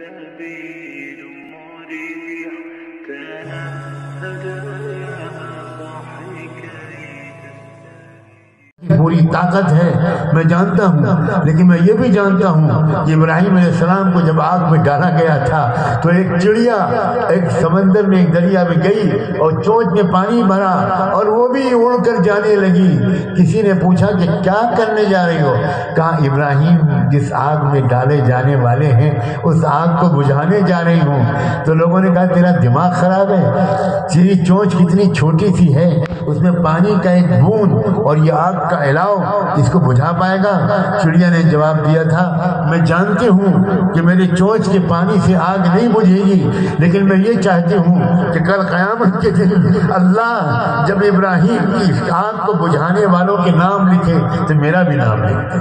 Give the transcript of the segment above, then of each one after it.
سبيل مريح تنهد يا صاحي پوری طاقت ہے میں جانتا ہوں، لیکن میں یہ بھی جانتا ہوں کہ ابراہیم علیہ السلام کو جب آگ میں ڈالا گیا تھا تو ایک چڑیا ایک سمندر میں ایک دریا میں گئی اور چونچ میں پانی بھرا اور وہ بھی اڑ کر جانے لگی۔ کسی نے پوچھا کہ کیا کرنے جا رہی ہو؟ کہا ابراہیم جس آگ میں ڈالے جانے والے ہیں اس آگ کو بجھانے جا رہی ہوں۔ تو لوگوں نے کہا تیرا دماغ خراب ہے، تیری چونچ کتنی چھوٹی سی ہے، اس میں پانی کا ایک بوند اور یہ آگ کا علاو اس کو بجھا پائے گا؟ چڑیا نے جواب دیا تھا میں جانتی ہوں کہ میری چونچ کے پانی سے آگ نہیں بجھے گی، لیکن میں یہ چاہتی ہوں کہ کل قیامت کے دن اللہ جب ابراہیم کی آگ کو بجھانے والوں کے نام لکھے تو میرا بھی نام لکھے۔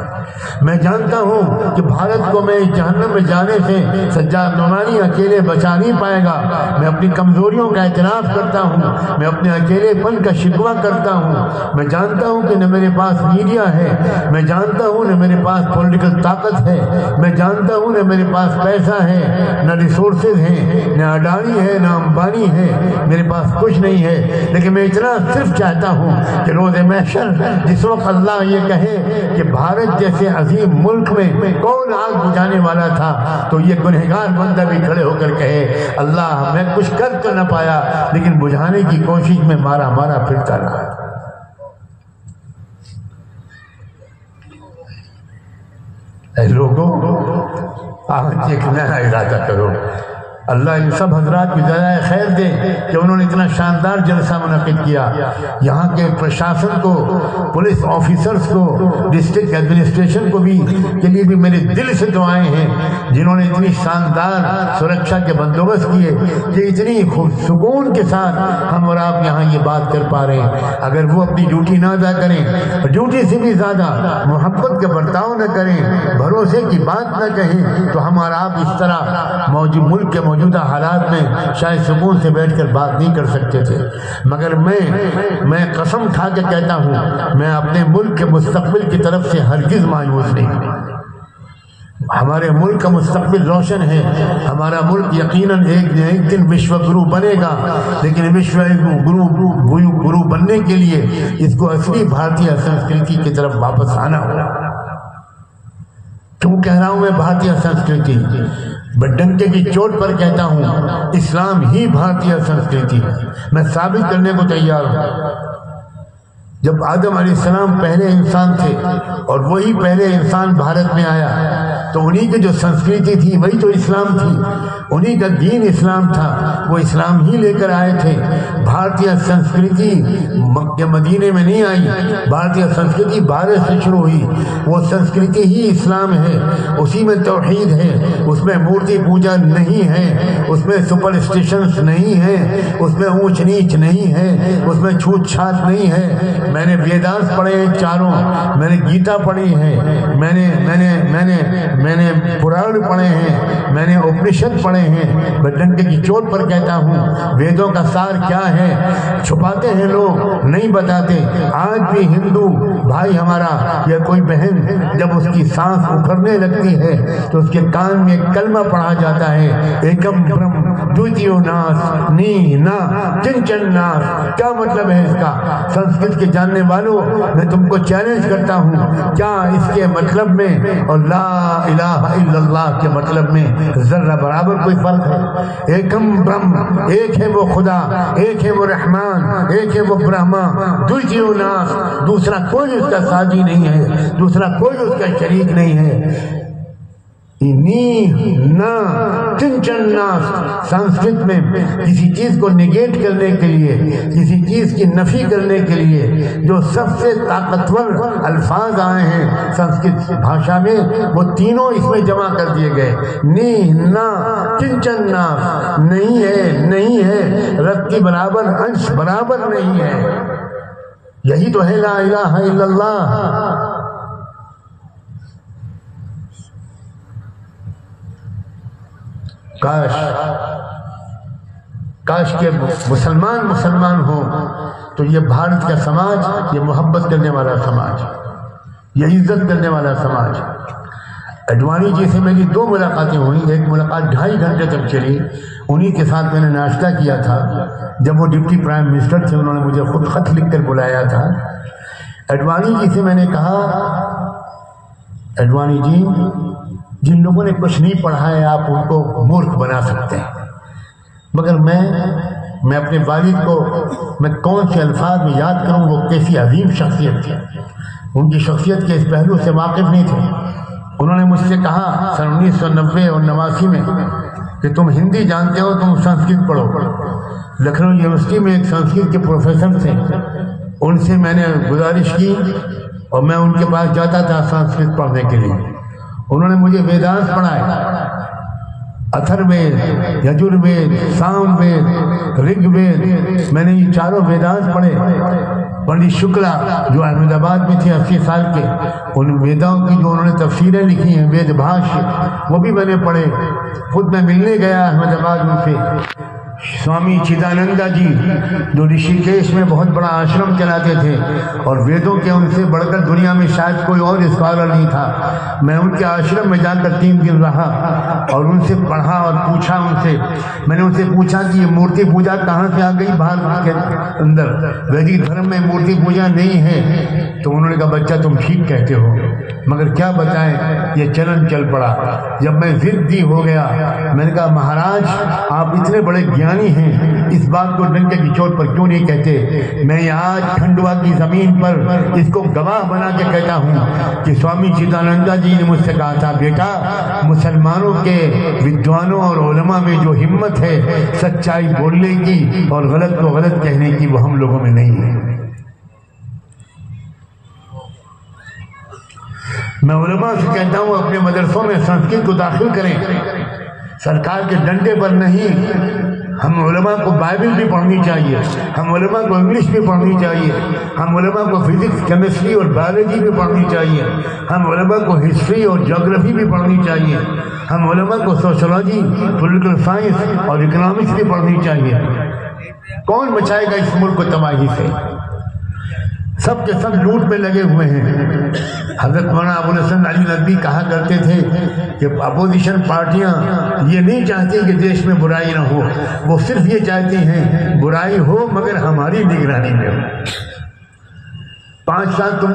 میں جانتا ہوں کہ بھارت کو میں جہنم میں جانے سے سجاد نعمانی اکیلے بچا نہیں پائے گا۔ میں اپنی کمزوریوں کا اعتراف کرتا ہوں، میں اپنے اکیلے پن کا شکوہ کرتا ہوں۔ میں جانتا ہوں کہ نہ میرے پاس میڈیا ہے، میں جانتا ہوں نہ میرے پاس پولیٹیکل طاقت ہے، میں جانتا ہوں نہ میرے پاس پیسہ ہے، نہ ریسورسز ہیں، نہ اڈانی ہے، نہ امبانی ہے، میرے پاس کچھ نہیں ہے، لیکن میں اتنا صرف چاہتا ہوں کہ روز محشر جس وقت اللہ یہ کہے کہ بھارت جیسے عظیم ملک میں کون آگ بجھانے والا تھا، تو یہ گنہگار بندہ بھی کھڑے ہو کر کہے اللہ میں کچھ کر تو نہ پایا لیکن بجھانے کی کوشش میں مارا پھرتا رہا۔ اے لوگوں آج ایک نیا ارادہ کرو۔ اللہ ان سب حضرات کی جزائے خیر دے کہ انہوں نے اتنا شاندار جلسہ منعقد کیا۔ یہاں کے پرشاسن کو، پولیس آفیسرز کو، ڈسٹرکٹ ایڈمنسٹریشن کو بھی کے لیے بھی میرے دل سے دعائیں ہیں جنہوں نے اتنی شاندار سرکشا کے بندوبست کیے کہ اتنی سکون کے ساتھ ہم اور آپ یہاں یہ بات کر پا رہے ہیں۔ اگر وہ اپنی ڈیوٹی نہ ادا کریں، ڈیوٹی سے بھی زیادہ محبت کا برتاؤ نہ کریں، بھروسے کی بات نہ کہیں، تو ہم اور آپ اس طرح ملک کے موجودہ حالات میں شاید سکون سے بیٹھ کر بات نہیں کر سکتے تھے۔ مگر میں قسم کھا کے کہتا ہوں میں اپنے ملک کے مستقبل کی طرف سے ہرگز مایوس نہیں ہوں۔ ہمارے ملک کا مستقبل روشن ہے، ہمارا ملک یقیناً ایک دن وشو گرو بنے گا، لیکن وشو گرو بننے کے لیے اس کو اصلی بھارتیہ سنسکرتی کی طرف واپس آنا ہوگا۔ کیوں کہہ رہا ہوں میں بھارتیہ سنسکرتی؟ ڈنکے کی چوٹ پر کہتا ہوں اسلام ہی بھارتیہ سنسکرتی ہے۔ میں ثابت کرنے کو تیار ہوں۔ جب آدم علیہ السلام پہلے انسان تھے اور وہی پہلے انسان بھارت میں آیا تو انہی کی جو سنسکرتی تھی وہی تو اسلام تھی، انہی کا دین اسلام تھا، وہ اسلام ہی لے کر آئے تھے۔ بھارتیہ سنسکرتی مکہ مدینے میں نہیں آئی، بھارتیہ سنسکرتی بھارت سے شروع ہوئی۔ وہ سنسکرتی ہی اسلام ہے، اسی میں توحید ہے، اس میں مورتی پوجا نہیں ہے، اس میں سپرسٹیشنز نہیں ہے، اس میں اونچ نیچ نہیں ہے، اس میں چھوت چھات نہیں ہے۔ میں نے ویداس پڑھے ہیں چاروں، میں نے گیتا پڑھی ہے، میں نے پران پڑھے ہیں، میں نے اپنشد پڑھے ہیں۔ میں ڈنکے کی چوٹ پر کہتا ہوں ویدوں کا سار کیا ہے چھپاتے ہیں لوگ، نہیں بتاتے۔ آج بھی ہندو بھائی ہمارا یا کوئی بہن جب اس کی سانس اکھڑنے لگتی ہے تو اس کے کان میں کلمہ پڑھا جاتا ہے ایکم برہم دوتیو ناس نی نا چنچن ناس۔ کیا مطلب ہے اس کا؟ سنسکرت کے جاننے والوں میں تم کو چیلنج کرتا ہوں، کیا اس کے مطلب میں اور لا الہ الا اللہ کے مطلب میں ذرہ برابر کوئی فرق ہے؟ ایکم برہم، ایک ہے وہ خدا، ایک ہے وہ رحمان، ایک ہے وہ برہما، دوتیو ناس، دوسرا کوئی اس کا ساتھی نہیں ہے، دوسرا کوئی اس کا شریک نہیں ہے۔ نی نا چنچن ناس، سنسکرت میں کسی چیز کو نگیٹ کرنے کے لیے، کسی چیز کی نفی کرنے کے لیے جو سب سے طاقتور الفاظ آئے ہیں سنسکرت بھاشا میں وہ تینوں اس میں جمع کر دیے گئے۔ نی نا چنچن ناس، نہیں ہے، نہیں ہے، رتی برابر انش برابر نہیں ہے۔ یہی تو ہے لا الہ الا اللہ۔ کاش کہ مسلمان ہوں تو یہ بھارت کا سماج، یہ محبت کرنے والا سماج، یہ عزت کرنے والا سماج، اڈوانی جی سے میری 2 ملاقاتیں ہوئیں. ایک ملاقات 2.5 گھنٹے تک چلی. انہی کے ساتھ میں نے ناشتہ کیا تھا. جب وہ ڈپٹی پرائم منسٹر تھے انہوں نے مجھے خود خط لکھ کر بلایا تھا. اڈوانی جی سے میں نے کہا اڈوانی جی جن لوگوں نے کچھ نہیں پڑھا ہے آپ ان کو مورکھ بنا سکتے ہیں، مگر میں اپنے والد کو میں کون سے الفاظ میں یاد کروں، وہ کیسی عظیم شخصیت تھی. ان کی شخصیت کے اس پہلو سے واقف نہیں تھے. انہوں نے مجھ سے کہا سن 1990 اور 89 میں کہ تم ہندی جانتے ہو، تم سنسکرت پڑھو. لکھنؤ یونیورسٹی میں ایک سنسکرت کے پروفیسر تھے، ان سے میں نے گزارش کی اور میں ان کے پاس جاتا تھا سنسکرت پڑھنے کے لیے. انہوں نے مجھے ویدانت پڑھائے، اتھر وید، یجر وید، سام وید، رگ وید. میں نے یہ چاروں ویدانت پڑھے. پنڈت شکلا جو احمد آباد میں تھے 80 سال کے، ان ویداؤں کی جو انہوں نے تفسیریں لکھی ہیں وید بھاشیہ وہ بھی میں نے پڑھے. خود میں ملنے گیا احمد آباد ان سے. سوامی چدانندا جی جو رشی کیش میں بہت بڑا آشرم چلاتے تھے اور ویدوں کے ان سے بڑھ کر دنیا میں شاید کوئی اور اسکالر نہیں تھا. میں ان کے آشرم میں جا کر 3 دن رہا اور ان سے پڑھا اور پوچھا ان سے. میں نے ان سے پوچھا کہ یہ مورتی پوجا کہاں سے آ گئی بھارت کے اندر، ویدک دھرم میں مورتی پوجا نہیں ہے. تو انہوں نے کہا بچہ تم ٹھیک کہتے ہو، مگر کیا بتائیں یہ چلن چل پڑا. جب میں ضدی ہو گیا میں نے کہا مہاراج آپ اتنے بڑے گیانی ہیں، اس بات کو ڈنکے کی چوٹ پر کیوں نہیں کہتے. میں آج کھنڈوا کی زمین پر اس کو گواہ بنا کے کہتا ہوں کہ سوامی چدانندا جی نے مجھ سے کہا تھا بیٹا مسلمانوں کے ودوانوں اور علماء میں جو ہمت ہے سچائی بولنے کی اور غلط کو غلط کہنے کی وہ ہم لوگوں میں نہیں ہے. میں علماء سے کہتا ہوں اپنے مدرسوں میں سنسکرت کو داخل کریں، سرکار کے ڈنڈے پر نہیں. ہم علماء کو بائبل بھی پڑھنی چاہیے، ہم علماء کو انگلش بھی پڑھنی چاہیے، ہم علماء کو فزکس کیمسٹری اور بایولوجی بھی پڑھنی چاہیے، ہم علماء کو ہسٹری اور جغرافی بھی پڑھنی چاہیے، ہم علماء کو سوشولوجی، پولیٹیکل سائنس اور اکنامکس بھی پڑھنی چاہیے. کون بچائے گا اس ملک کو تباہی سے؟ سب کے سب لوٹ میں لگے ہوئے ہیں. حضرت مولانا ابو الحسن علی ندوی کہا کرتے تھے کہ اپوزیشن پارٹیاں یہ نہیں چاہتی کہ دیش میں برائی نہ ہو، وہ صرف یہ چاہتی ہیں برائی ہو مگر ہماری نگرانی میں ہو. 5 سال تم